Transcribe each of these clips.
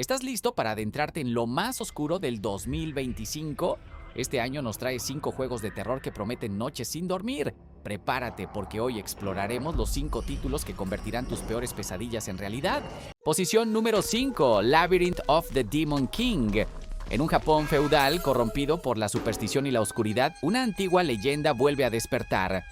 ¿Estás listo para adentrarte en lo más oscuro del 2025? Este año nos trae 5 juegos de terror que prometen noches sin dormir. Prepárate porque hoy exploraremos los 5 títulos que convertirán tus peores pesadillas en realidad. Posición número 5, Labyrinth of the Demon King. En un Japón feudal corrompido por la superstición y la oscuridad, una antigua leyenda vuelve a despertar.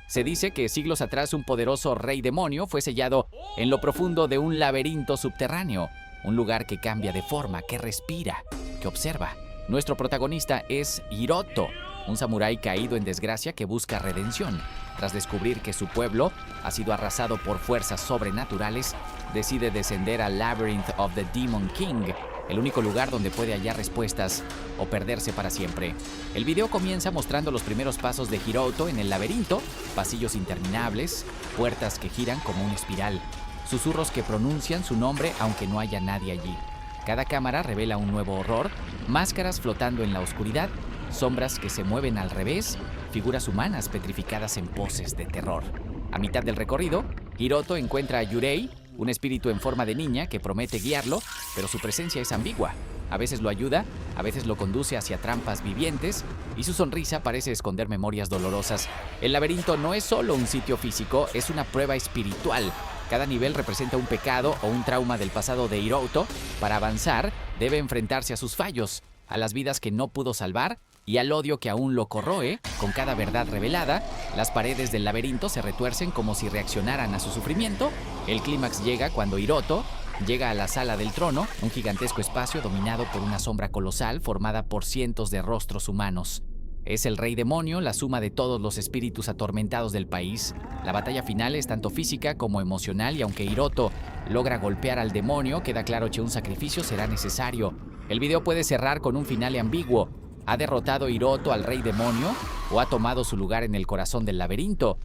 Se dice que siglos atrás un poderoso rey demonio fue sellado en lo profundo de un laberinto subterráneo. Un lugar que cambia de forma, que respira, que observa. Nuestro protagonista es Hiroto, un samurái caído en desgracia que busca redención. Tras descubrir que su pueblo ha sido arrasado por fuerzas sobrenaturales, decide descender al Labyrinth of the Demon King, el único lugar donde puede hallar respuestas o perderse para siempre. El video comienza mostrando los primeros pasos de Hiroto en el laberinto, pasillos interminables, puertas que giran como una espiral, susurros que pronuncian su nombre aunque no haya nadie allí. Cada cámara revela un nuevo horror, máscaras flotando en la oscuridad, sombras que se mueven al revés, figuras humanas petrificadas en poses de terror. A mitad del recorrido, Hiroto encuentra a Yurei, un espíritu en forma de niña que promete guiarlo, pero su presencia es ambigua. A veces lo ayuda, a veces lo conduce hacia trampas vivientes y su sonrisa parece esconder memorias dolorosas. El laberinto no es solo un sitio físico, es una prueba espiritual. Cada nivel representa un pecado o un trauma del pasado de Hiroto. Para avanzar, debe enfrentarse a sus fallos, a las vidas que no pudo salvar y al odio que aún lo corroe. Con cada verdad revelada, las paredes del laberinto se retuercen como si reaccionaran a su sufrimiento. El clímax llega cuando Hiroto llega a la sala del trono, un gigantesco espacio dominado por una sombra colosal formada por cientos de rostros humanos. Es el rey demonio, la suma de todos los espíritus atormentados del país. La batalla final es tanto física como emocional y aunque Hiroto logra golpear al demonio, queda claro que un sacrificio será necesario. El video puede cerrar con un final ambiguo. ¿Ha derrotado Hiroto al rey demonio o ha tomado su lugar en el corazón del laberinto?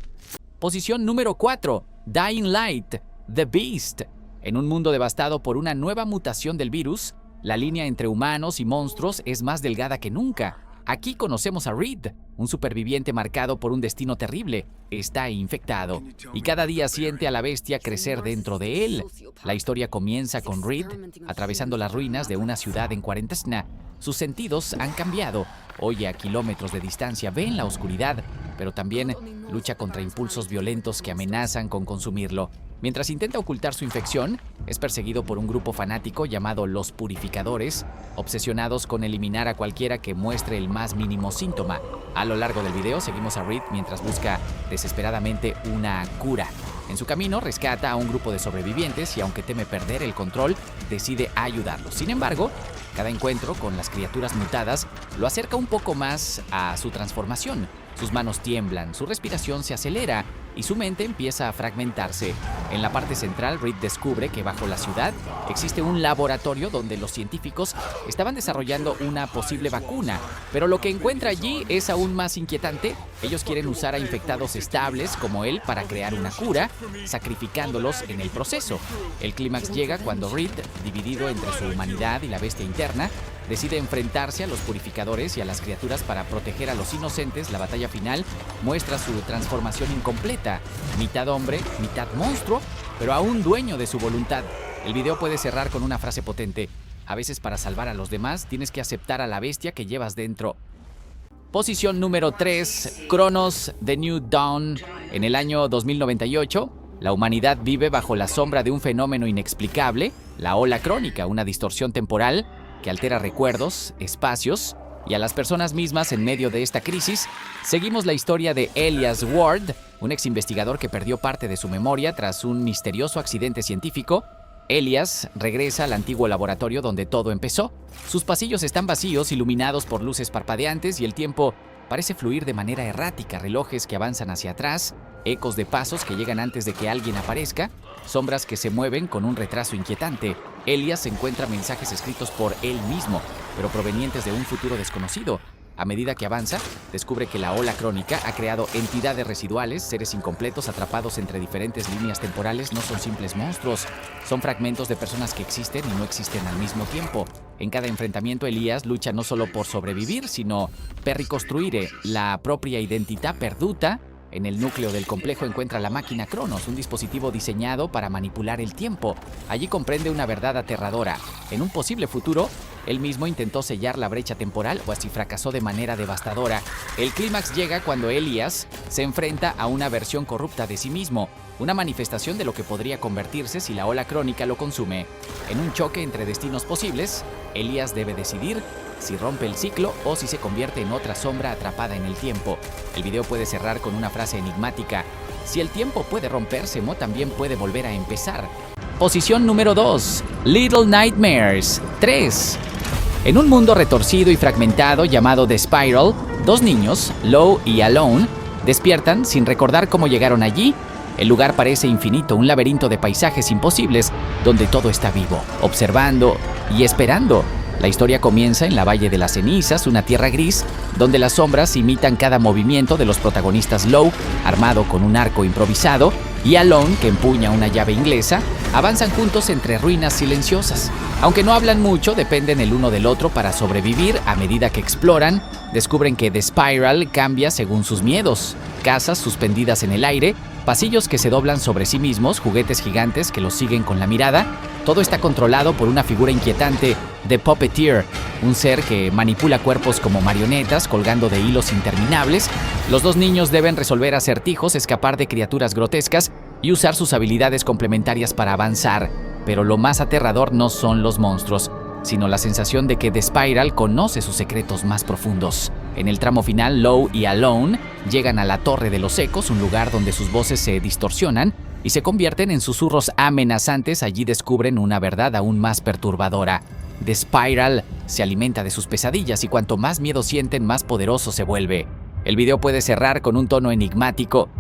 Posición número 4, Dying Light, The Beast. En un mundo devastado por una nueva mutación del virus, la línea entre humanos y monstruos es más delgada que nunca. Aquí conocemos a Reed, un superviviente marcado por un destino terrible. Está infectado y cada día siente a la bestia crecer dentro de él. La historia comienza con Reed atravesando las ruinas de una ciudad en cuarentena. Sus sentidos han cambiado. Oye a kilómetros de distancia, ve en la oscuridad, pero también lucha contra impulsos violentos que amenazan con consumirlo. Mientras intenta ocultar su infección, es perseguido por un grupo fanático llamado Los Purificadores, obsesionados con eliminar a cualquiera que muestre el más mínimo síntoma. A lo largo del video seguimos a Reed mientras busca desesperadamente una cura. En su camino rescata a un grupo de sobrevivientes y aunque teme perder el control, decide ayudarlos. Sin embargo, cada encuentro con las criaturas mutadas lo acerca un poco más a su transformación. Sus manos tiemblan, su respiración se acelera y su mente empieza a fragmentarse. En la parte central, Reed descubre que bajo la ciudad existe un laboratorio donde los científicos estaban desarrollando una posible vacuna. Pero lo que encuentra allí es aún más inquietante. Ellos quieren usar a infectados estables como él para crear una cura, sacrificándolos en el proceso. El clímax llega cuando Reed, dividido entre su humanidad y la bestia interna, decide enfrentarse a los purificadores y a las criaturas para proteger a los inocentes. La batalla final muestra su transformación incompleta, mitad hombre, mitad monstruo, pero aún dueño de su voluntad. El video puede cerrar con una frase potente: a veces para salvar a los demás tienes que aceptar a la bestia que llevas dentro. Posición número 3, Chronos The New Dawn. En el año 2098, la humanidad vive bajo la sombra de un fenómeno inexplicable, la ola crónica, una distorsión temporal que altera recuerdos, espacios y a las personas mismas en medio de esta crisis. Seguimos la historia de Elias Ward, un ex investigador que perdió parte de su memoria tras un misterioso accidente científico. Elias regresa al antiguo laboratorio donde todo empezó. Sus pasillos están vacíos, iluminados por luces parpadeantes y el tiempo parece fluir de manera errática. Relojes que avanzan hacia atrás, ecos de pasos que llegan antes de que alguien aparezca, sombras que se mueven con un retraso inquietante. Elias encuentra mensajes escritos por él mismo, pero provenientes de un futuro desconocido. A medida que avanza, descubre que la ola crónica ha creado entidades residuales, seres incompletos atrapados entre diferentes líneas temporales. No son simples monstruos, son fragmentos de personas que existen y no existen al mismo tiempo. En cada enfrentamiento, Elias lucha no solo por sobrevivir, sino per ricostruire la propia identità perduta En el núcleo del complejo encuentra la máquina Cronos, un dispositivo diseñado para manipular el tiempo. Allí comprende una verdad aterradora. En un posible futuro, él mismo intentó sellar la brecha temporal o así fracasó de manera devastadora. El clímax llega cuando Elias se enfrenta a una versión corrupta de sí mismo, una manifestación de lo que podría convertirse si la ola crónica lo consume. En un choque entre destinos posibles, Elias debe decidir si rompe el ciclo o si se convierte en otra sombra atrapada en el tiempo. El video puede cerrar con una frase enigmática: si el tiempo puede romperse, Mo también puede volver a empezar. Posición número 2. Little Nightmares 3. En un mundo retorcido y fragmentado llamado The Spiral, dos niños, Low y Alone, despiertan sin recordar cómo llegaron allí. El lugar parece infinito, un laberinto de paisajes imposibles, donde todo está vivo, observando y esperando. La historia comienza en la Valle de las Cenizas, una tierra gris, donde las sombras imitan cada movimiento de los protagonistas. Low, armado con un arco improvisado, y Alone, que empuña una llave inglesa, avanzan juntos entre ruinas silenciosas. Aunque no hablan mucho, dependen el uno del otro para sobrevivir. A medida que exploran, descubren que The Spiral cambia según sus miedos. Casas suspendidas en el aire, pasillos que se doblan sobre sí mismos, juguetes gigantes que los siguen con la mirada. Todo está controlado por una figura inquietante, The Puppeteer, un ser que manipula cuerpos como marionetas colgando de hilos interminables. Los dos niños deben resolver acertijos, escapar de criaturas grotescas y usar sus habilidades complementarias para avanzar. Pero lo más aterrador no son los monstruos, sino la sensación de que The Spiral conoce sus secretos más profundos. En el tramo final, Low y Alone llegan a la Torre de los Ecos, un lugar donde sus voces se distorsionan y se convierten en susurros amenazantes. Allí descubren una verdad aún más perturbadora. The Spiral se alimenta de sus pesadillas y cuanto más miedo sienten, más poderoso se vuelve. El video puede cerrar con un tono enigmático.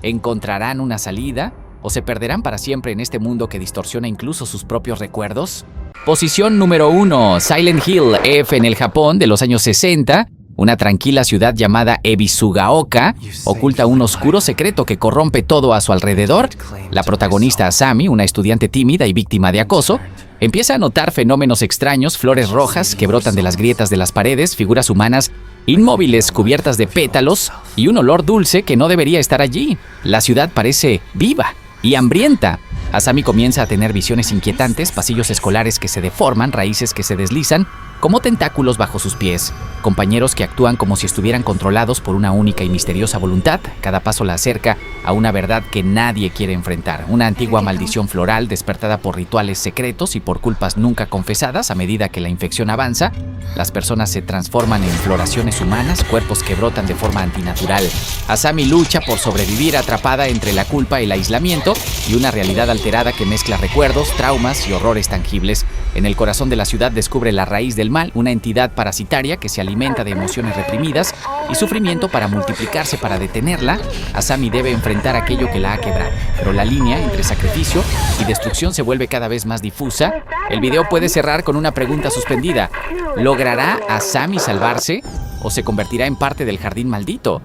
¿Encontrarán una salida? ¿O se perderán para siempre en este mundo que distorsiona incluso sus propios recuerdos? Posición número 1. Silent Hill F en el Japón de los años 60. Una tranquila ciudad llamada Ebisugaoka oculta un oscuro secreto que corrompe todo a su alrededor. La protagonista Asami, una estudiante tímida y víctima de acoso, empieza a notar fenómenos extraños, flores rojas que brotan de las grietas de las paredes, figuras humanas inmóviles cubiertas de pétalos y un olor dulce que no debería estar allí. La ciudad parece viva y hambrienta. Asami comienza a tener visiones inquietantes, pasillos escolares que se deforman, raíces que se deslizan como tentáculos bajo sus pies, compañeros que actúan como si estuvieran controlados por una única y misteriosa voluntad. Cada paso la acerca a una verdad que nadie quiere enfrentar, una antigua maldición floral despertada por rituales secretos y por culpas nunca confesadas. A medida que la infección avanza, las personas se transforman en floraciones humanas, cuerpos que brotan de forma antinatural. Asami lucha por sobrevivir atrapada entre la culpa, el aislamiento y una realidad alterada que mezcla recuerdos, traumas y horrores tangibles. En el corazón de la ciudad descubre la raíz del mal, una entidad parasitaria que se alimenta de emociones reprimidas y sufrimiento para multiplicarse. Para detenerla, Asami debe enfrentar aquello que la ha quebrado. Pero la línea entre sacrificio y destrucción se vuelve cada vez más difusa. El video puede cerrar con una pregunta suspendida: ¿logrará Asami salvarse o se convertirá en parte del jardín maldito?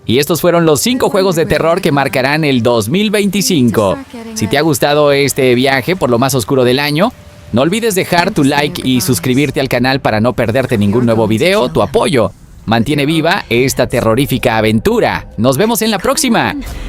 Y estos fueron los 5 juegos de terror que marcarán el 2025. Si te ha gustado este viaje por lo más oscuro del año, no olvides dejar tu like y suscribirte al canal para no perderte ningún nuevo video. Tu apoyo mantiene viva esta terrorífica aventura. Nos vemos en la próxima.